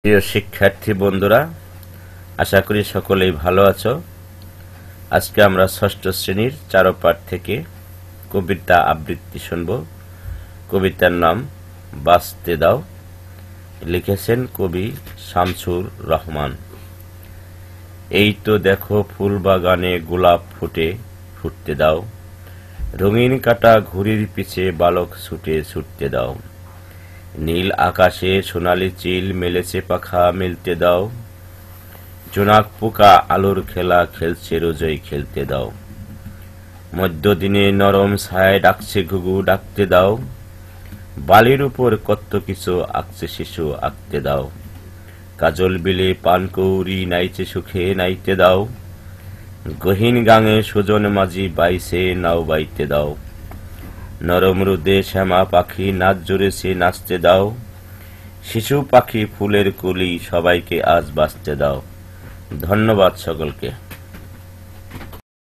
প্রিয় শিক্ষার্থী বন্ধুরা, আশা করি সকলেই ভালো আছো। আজকে আমরা ষষ্ঠ শ্রেণীর চারপাঠ থেকে কবিতা আবৃত্তি শুনব। কবিতার নাম বাঁচতে দাও, লিখেছেন কবি শামসুর রহমান। এই তো দেখো ফুল বাগানে গোলাপ ফুটতে দাও, রঙিন কাটা ঘুড়ির পিছে বালক ছুটতে দাও, নীল আকাশে সোনালি চিল মেলেছে পাখা মেলতে দাও, জোনাক পোকা আলোর খেলা খেলছে রোজই খেলতে দাও, মধ্যদিনে নরম ছায় ডাকছে ঘুঘু ডাকতে দাও, বালির উপর কত কিছু আঁকছে শিশু আঁকতে দাও, কাজল বিলে পানকৌড়ি নাইচে সুখে নাইতে দাও, গহীন গাঙে সুজন মাঝি বাইছে নাও বাইতে দাও, নরম রোদে শ্যামা পাখি নাচ জুড়েছে নাচতে দাও, শিশু পাখি ফুলের কুলি সবাইকে আজ বাঁচতে দাও। ধন্যবাদ সকলকে।